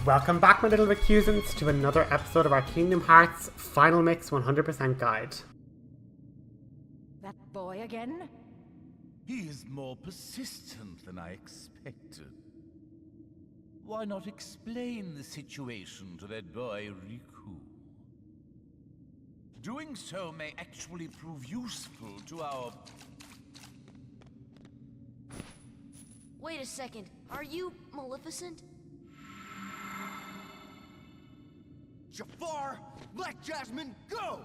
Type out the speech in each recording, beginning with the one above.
Welcome back, my little recusants, to another episode of our Kingdom Hearts Final Mix 100% Guide. That boy again? He is more persistent than I expected. Why not explain the situation to that boy, Riku? Doing so may actually prove useful to our... Wait a second, are you Maleficent? Jafar, let Jasmine go!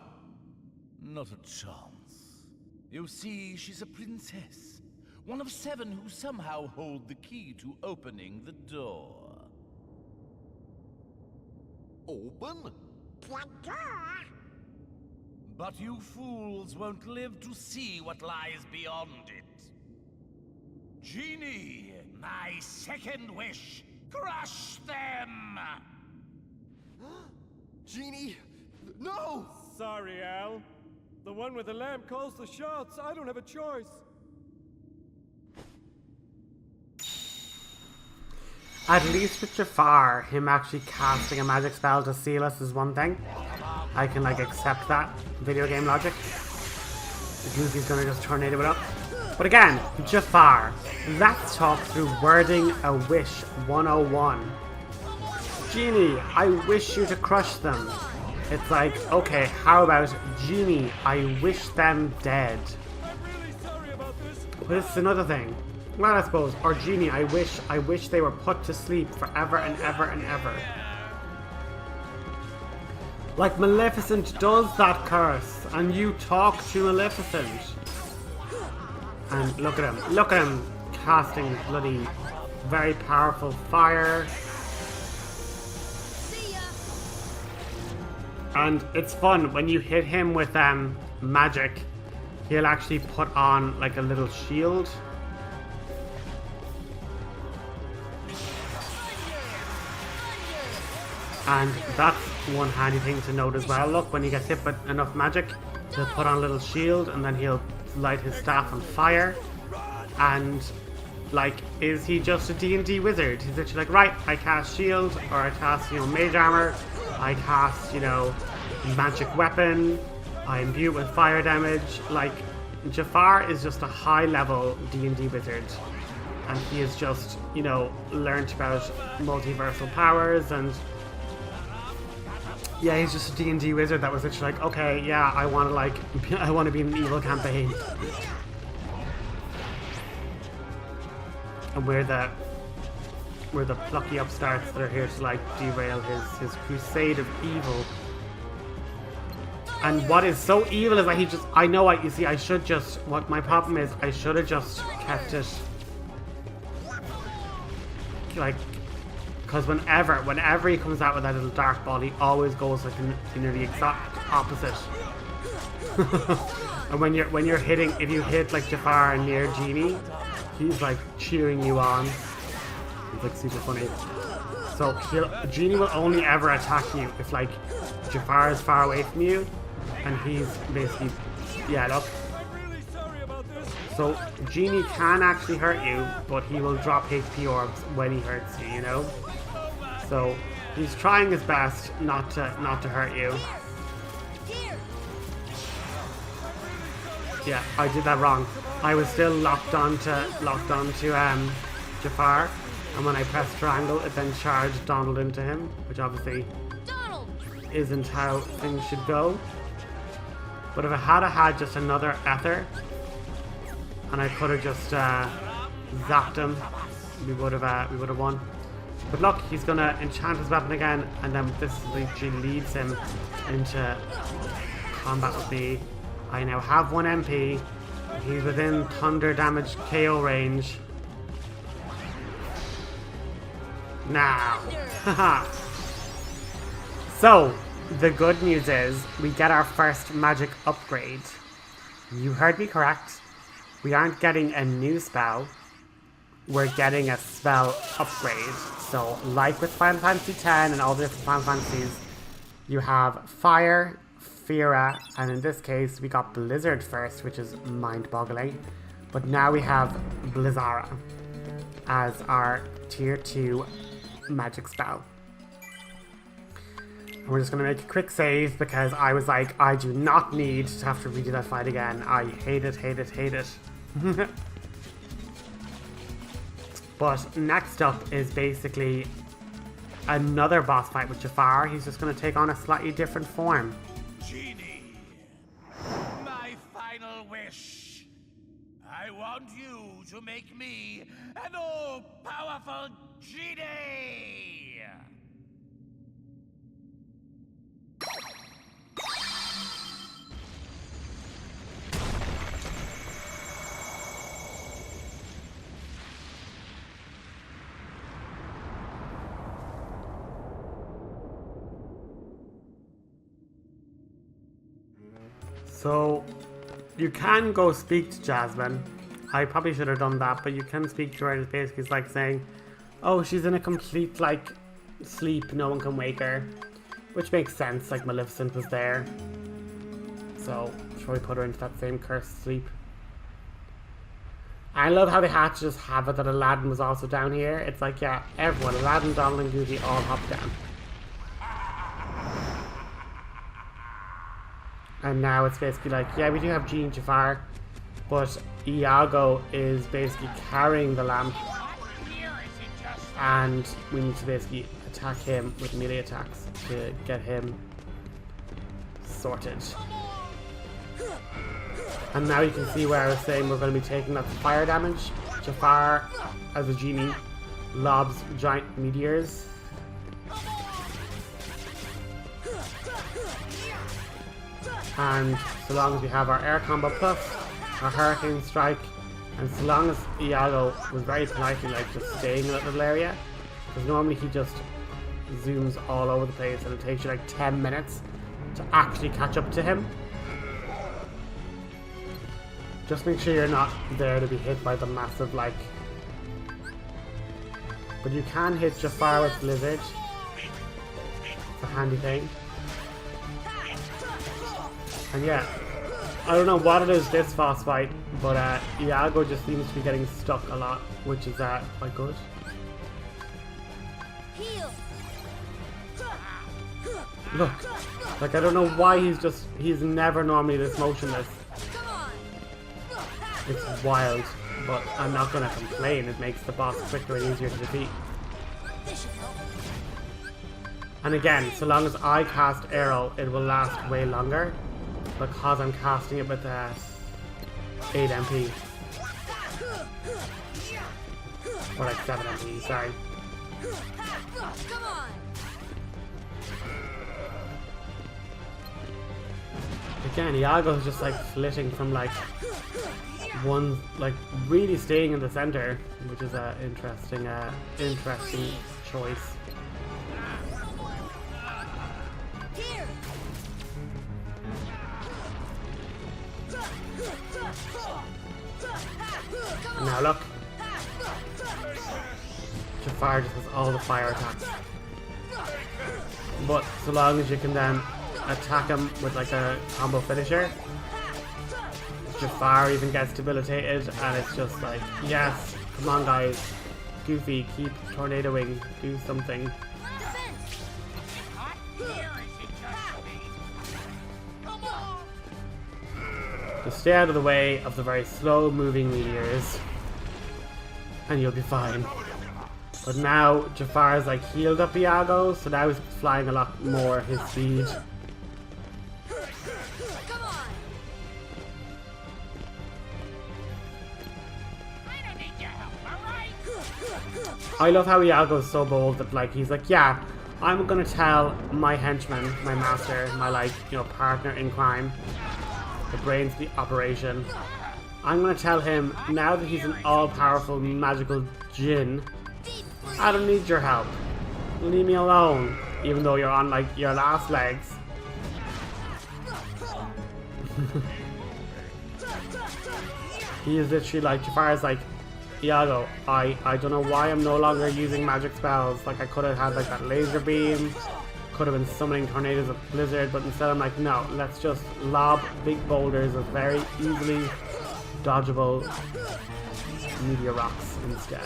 Not a chance. You see, she's a princess. One of 7 who somehow hold the key to opening the door. Open? What door? But you fools won't live to see what lies beyond it. Genie, my second wish, crush them! Genie, no! Sorry, Al. The one with the lamp calls the shots. I don't have a choice. At least with Jafar, him actually casting a magic spell to seal us is one thing. I can accept that video game logic. Goofy's gonna just tornado it up. But again, Jafar, let's talk through wording a wish 101. Genie, I wish you to crush them. It's like, okay, how about Genie, I wish them dead. But it's another thing. Well, I suppose, or Genie, I wish they were put to sleep forever and ever and ever. Like Maleficent does that curse, and you talk to Maleficent. And look at him casting bloody very powerful fire. And it's fun when you hit him with magic, he'll actually put on like a little shield. And that's one handy thing to note as well. Look, when he gets hit with enough magic, he'll put on a little shield and then he'll light his staff on fire. And like, is he just a D&D wizard? He's literally like, right, I cast shield, or I cast, mage armor, I cast, magic weapon, I imbue it with fire damage. Like, Jafar is just a high level D&D wizard. And he has just, learnt about multiversal powers, and yeah, he's just a D&D wizard that was literally like, okay, yeah, I want to be in an evil campaign. And we're the plucky upstarts that are here to derail his crusade of evil. And what is so evil is that I should just, what my problem is, I should have just kept it because whenever he comes out with that little dark ball, he always goes in the exact opposite. And when you're hitting, if you hit Jafar near Genie, he's cheering you on. It's super funny. So Genie will only ever attack you if Jafar is far away from you, and he's basically, yeah, look. So Genie can actually hurt you, but he will drop HP orbs when he hurts you, So he's trying his best not to hurt you. Yeah, I did that wrong. I was still locked onto Jafar, and when I pressed triangle, it then charged Donald into him, which obviously isn't how things should go. But if I had just another Ether, and I could have just zapped him, we would have won. But look, he's gonna enchant his weapon again, and then this literally leads him into combat with me. I now have 1 MP. He's within thunder damage KO range. Now. Haha. So, the good news is we get our first magic upgrade. You heard me correct. We aren't getting a new spell. We're getting a spell upgrade. So, like with Final Fantasy X and all the different Final Fantasies, you have Fire, Fira, and in this case we got Blizzard first, which is mind-boggling. But now we have Blizzara as our tier 2 magic spell. And we're just going to make a quick save because I was like, I do not need to have to redo that fight again. I hate it, hate it, hate it. But next up is basically another boss fight with Jafar. He's just going to take on a slightly different form. Genie, my final wish. I want you to make me an all-powerful genie. So, you can go speak to Jasmine. I probably should have done that, but you can speak to her, and it's basically like saying, oh, she's in a complete, like, sleep, no one can wake her. Which makes sense, like Maleficent was there. So, should we put her into that same cursed sleep? I love how they had to just have it that Aladdin was also down here. It's like, yeah, everyone, Aladdin, Donald, and Goofy all hopped down. And now it's basically like, yeah, we do have Genie Jafar, but Iago is basically carrying the lamp, and we need to basically attack him with melee attacks to get him sorted. And now you can see where I was saying we're going to be taking that fire damage. Jafar, as a genie, lobs giant meteors. And so long as we have our air combo plus, our hurricane strike, and so long as Iago was very politely like just staying in that little area, because normally he just zooms all over the place and it takes you like 10 minutes to actually catch up to him. Just make sure you're not there to be hit by the massive like... But you can hit Jafar with Blizzard. It's a handy thing. And yeah, I don't know what it is this boss fight, but Iago just seems to be getting stuck a lot, which is quite good. Look, like I don't know why he's never normally this motionless. It's wild, but I'm not gonna complain, it makes the boss quicker and easier to defeat. And again, so long as I cast arrow, it will last way longer, because I'm casting it with 8 MP. Or like 7 MP, sorry. Again, Iago's just like flitting from like one, like really staying in the center, which is an interesting choice. And now look, Jafar just has all the fire attacks. But so long as you can then attack him with like a combo finisher, Jafar even gets debilitated, and it's just like, yes, come on guys, Goofy, keep tornadoing, do something. Just stay out of the way of the very slow moving meteors and you'll be fine. But now Jafar's like healed up Iago, so now he's flying a lot more his speed. I love how Iago's so bold that like he's like, yeah, I'm gonna tell my henchman, my master, my like, you know, partner in crime, the brains of the operation. I'm gonna tell him now that he's an all-powerful magical djinn, I don't need your help. Leave me alone, even though you're on like your last legs. He is literally like, Jafar's like, Iago, I don't know why I'm no longer using magic spells. Like I could have had like that laser beam, could have been summoning tornadoes of blizzard, but instead I'm like, no, let's just lob big boulders of very easily dodgeable meteor rocks instead.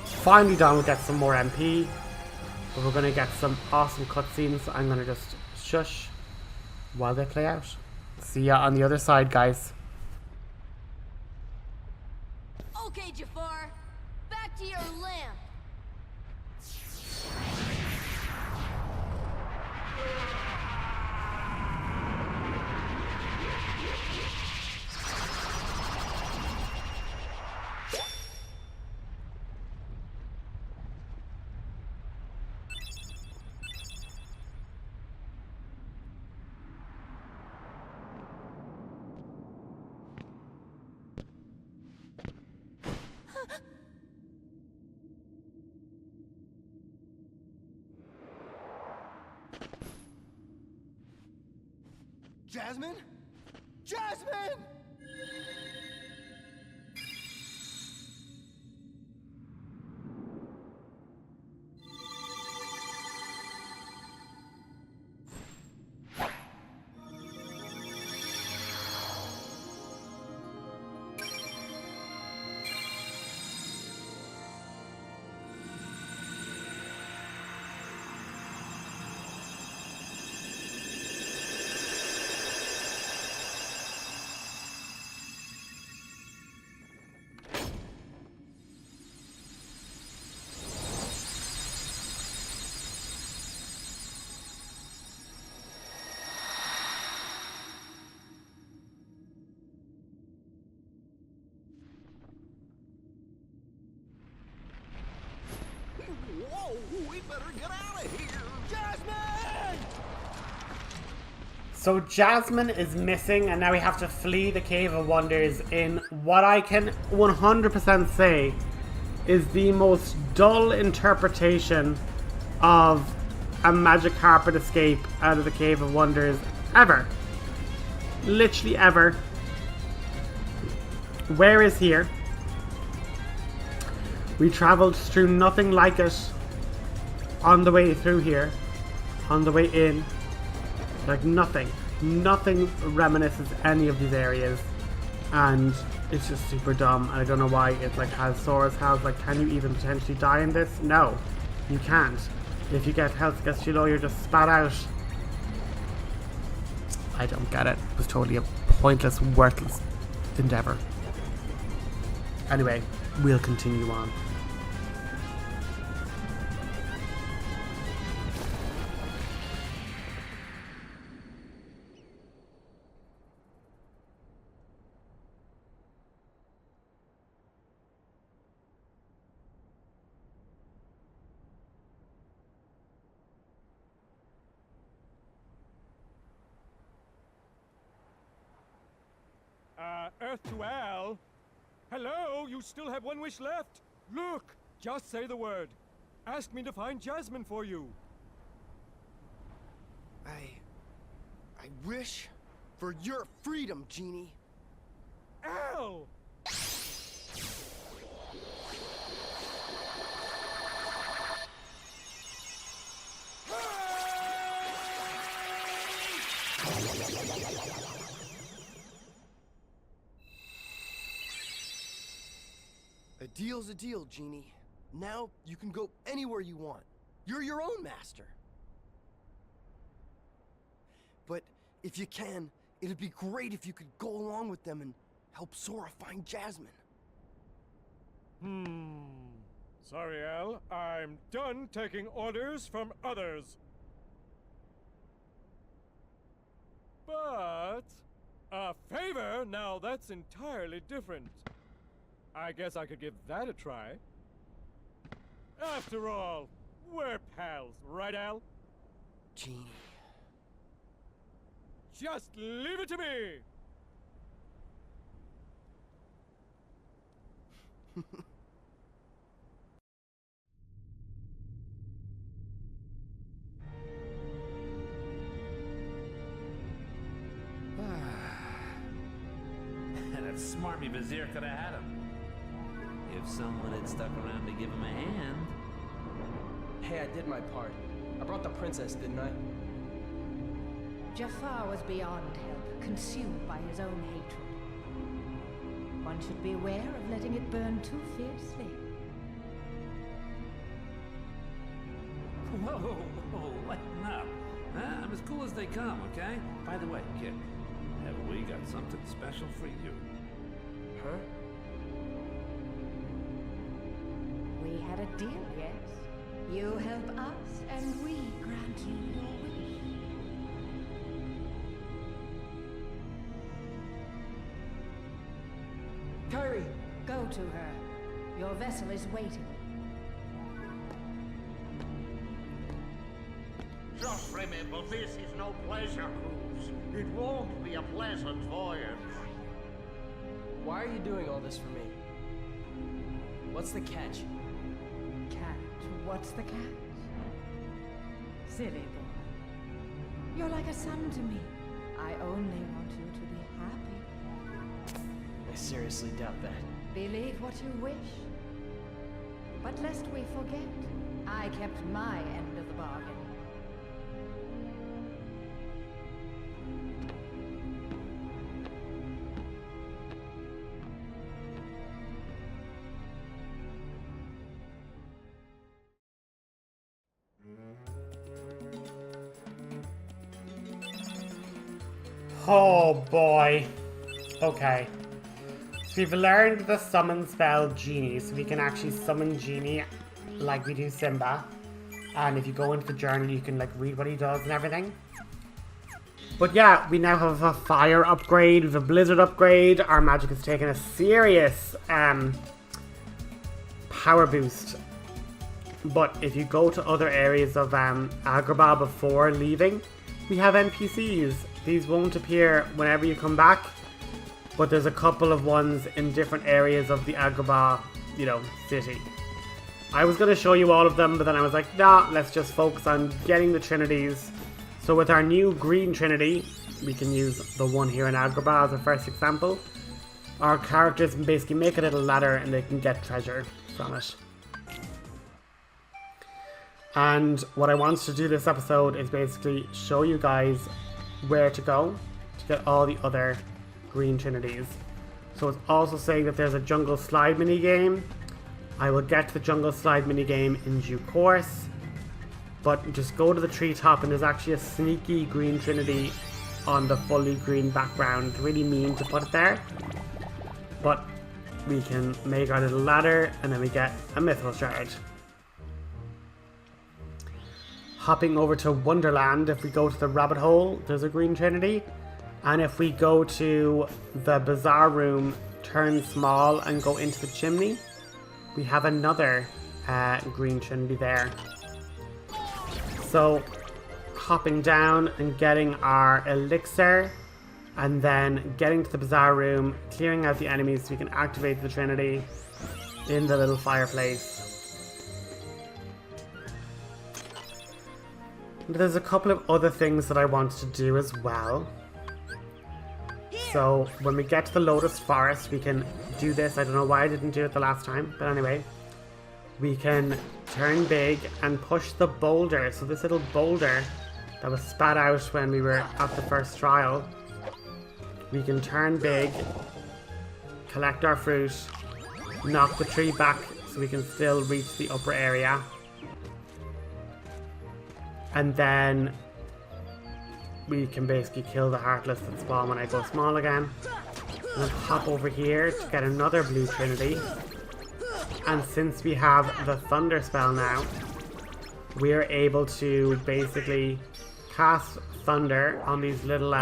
Finally done with get some more MP. But we're gonna get some awesome cutscenes, so I'm gonna just shush while they play out. See ya on the other side, guys. Okay, Jafar. Back to your lamp. Jasmine? Jasmine! Whoa, we better get out of here! Jasmine! So Jasmine is missing, and now we have to flee the Cave of Wonders in what I can 100% say is the most dull interpretation of a magic carpet escape out of the Cave of Wonders ever. Literally ever. Where is here? We travelled through nothing like it on the way through here, on the way in. Like nothing reminisces any of these areas, and it's just super dumb. I don't know why it like has Sora's health. Like, can you even potentially die in this? No, you can't. If you get health against you low, you're just spat out. I don't get it. It was totally a pointless, worthless endeavour. Anyway, we'll continue on. Earth to Al? Hello, you still have one wish left. Look, just say the word. Ask me to find Jasmine for you. I wish for your freedom, Genie. Al! A deal's a deal, Genie. Now you can go anywhere you want. You're your own master. But if you can, it'd be great if you could go along with them and help Sora find Jasmine. Sorry, Al. I'm done taking orders from others. But a favor? Now that's entirely different. I guess I could give that a try. After all, we're pals, right, Al? Genie. Just leave it to me! That smarmy Vizier could have had him. If someone had stuck around to give him a hand. Hey, I did my part. I brought the princess, didn't I? Jafar was beyond help, consumed by his own hatred. One should beware of letting it burn too fiercely. Whoa, lighten up. Huh? I'm as cool as they come, okay? By the way, kid, have we got something special for you? Huh? We had a deal, yes? You help us, and we grant you your wish. Kyrie! Go to her. Your vessel is waiting. Just remember, this is no pleasure cruise. It won't be a pleasant voyage. Why are you doing all this for me? What's the catch? Catch? What's the catch? Silly boy. You're like a son to me. I only want you to be happy. I seriously doubt that. Believe what you wish. But lest we forget, I kept my end of the bargain. Oh boy. Okay. So we've learned the summon spell Genie, so we can actually summon Genie like we do Simba. And if you go into the journal, you can like read what he does and everything. But yeah, we now have a fire upgrade, we have a blizzard upgrade. Our magic has taken a serious power boost. But if you go to other areas of Agrabah before leaving, we have NPCs. These won't appear whenever you come back, but there's a couple of ones in different areas of the Agrabah, city. I was going to show you all of them, but then I was like, nah, let's just focus on getting the trinities. So with our new green trinity, we can use the one here in Agrabah as a first example. Our characters can basically make a little ladder and they can get treasure from it. And what I want to do this episode is basically show you guys where to go to get all the other green trinities. So it's also saying that there's a jungle slide mini game. I will get to the jungle slide mini game in due course, but just go to the treetop and there's actually a sneaky green trinity on the fully green background. Really mean to put it there, but we can make our little ladder and then we get a mithril shard. Hopping over to Wonderland, if we go to the rabbit hole, there's a green trinity. And if we go to the bazaar room, turn small and go into the chimney, we have another green trinity there. So hopping down and getting our elixir, and then getting to the bazaar room, clearing out the enemies so we can activate the trinity in the little fireplace. There's a couple of other things that I want to do as well. So when we get to the Lotus Forest, we can do this. I don't know why I didn't do it the last time, but anyway. We can turn big and push the boulder. So this little boulder that was spat out when we were at the first trial, we can turn big, collect our fruit, knock the tree back so we can still reach the upper area. And then we can basically kill the Heartless that spawn when I go small again. And then hop over here to get another blue trinity. And since we have the Thunder spell now, we are able to basically cast Thunder on these little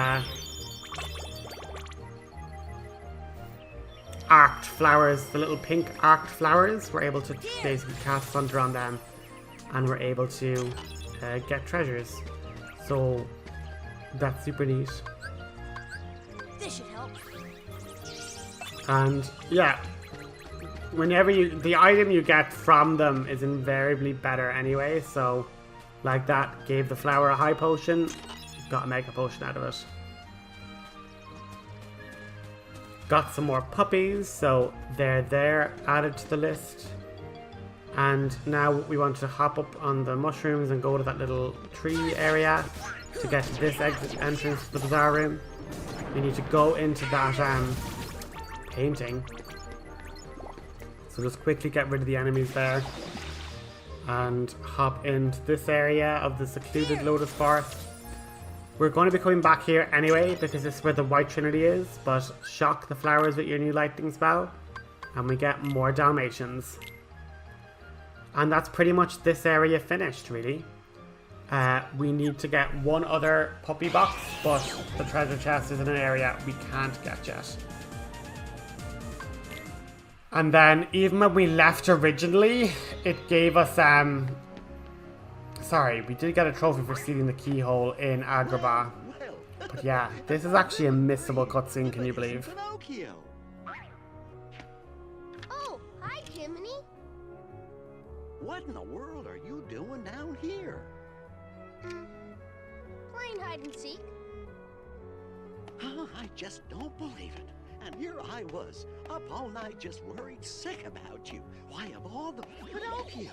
arced flowers, the little pink arced flowers. We're able to basically cast Thunder on them, and we're able to get treasures. So that's super neat. This should help. And yeah, whenever the item you get from them is invariably better anyway. So like that gave the flower a high potion, got a mega potion out of it. Got some more puppies, so they're there, added to the list. And now we want to hop up on the mushrooms and go to that little tree area to get to this exit entrance to the bazaar room. We need to go into that painting. So just quickly get rid of the enemies there. and hop into this area of the secluded Lotus Forest. We're going to be coming back here anyway because this is where the White Trinity is, but shock the flowers with your new lightning spell and we get more Dalmatians. And that's pretty much this area finished, really. We need to get one other puppy box, but the treasure chest is in an area we can't get yet. And then, even when we left originally, it gave us, sorry, we did get a trophy for stealing the keyhole in Agrabah. But yeah, this is actually a missable cutscene, can you believe? Oh, hi, Jiminy. What in the world are you doing down here? Playing hide and seek. Oh, I just don't believe it. And here I was, up all night just worried sick about you. Why, of all the Pinocchio!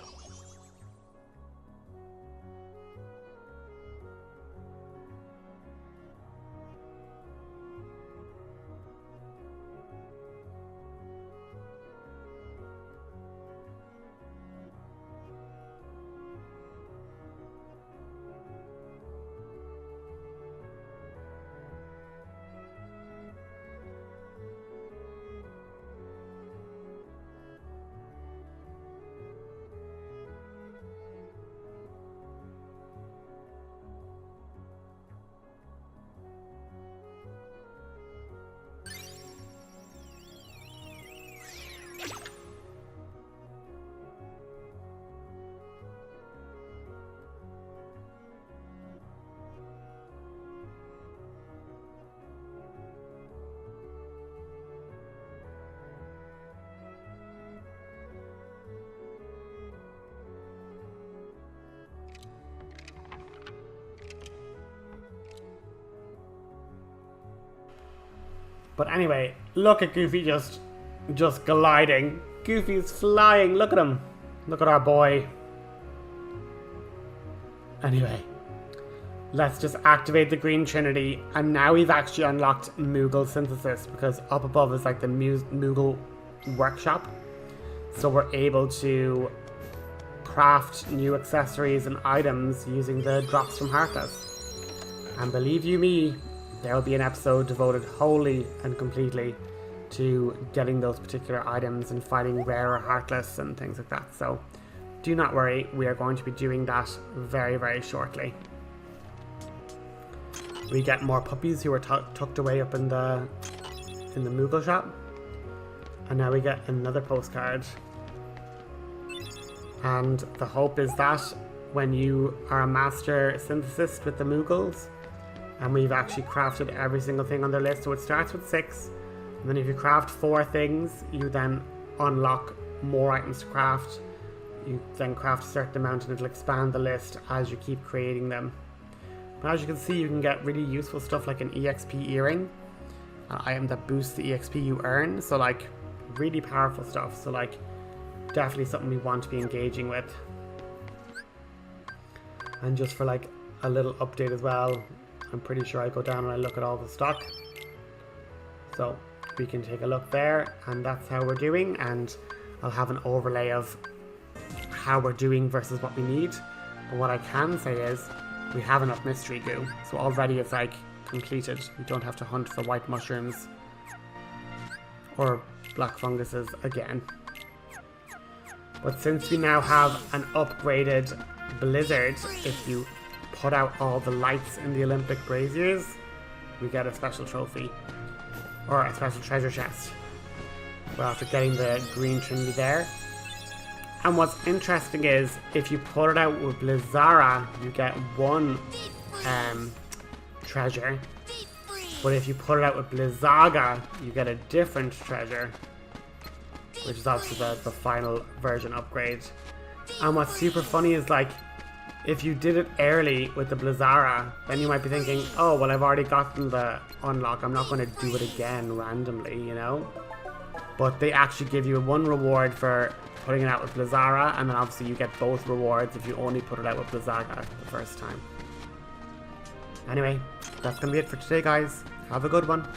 But anyway, look at Goofy just gliding. Goofy's flying, look at him. Look at our boy. Anyway, let's just activate the Green Trinity. And now we've actually unlocked Moogle Synthesis, because up above is like the Moogle workshop. So we're able to craft new accessories and items using the drops from Heartless. And believe you me, there will be an episode devoted wholly and completely to getting those particular items and fighting rarer Heartless and things like that. So do not worry, we are going to be doing that very, very shortly. We get more puppies who are tucked away up in the Moogle shop. And now we get another postcard. And the hope is that when you are a master synthesist with the Moogles, and we've actually crafted every single thing on their list. So it starts with 6. And then if you craft 4 things, you then unlock more items to craft. You then craft a certain amount and it'll expand the list as you keep creating them. But as you can see, you can get really useful stuff like an EXP earring. An item that boosts the EXP you earn. So like, really powerful stuff. So like, definitely something we want to be engaging with. And just for like a little update as well, I'm pretty sure I go down and I look at all the stock. So we can take a look there, and that's how we're doing, and I'll have an overlay of how we're doing versus what we need. But what I can say is we have enough mystery goo, so already it's like completed. We don't have to hunt for white mushrooms or black funguses again. But since we now have an upgraded blizzard, if you put out all the lights in the Olympic braziers, we get a special trophy or a special treasure chest. We're after getting the Green Trinity there. And what's interesting is if you put it out with Blizzara, you get 1 treasure, but if you put it out with Blizzaga, you get a different treasure, which is obviously the final version upgrade. And what's super funny is like, if you did it early with the Blizzara, then you might be thinking, oh, well, I've already gotten the unlock. I'm not going to do it again randomly, you know? But they actually give you 1 reward for putting it out with Blizzara, and then obviously you get both rewards if you only put it out with Blizzaga the first time. Anyway, that's going to be it for today, guys. Have a good one.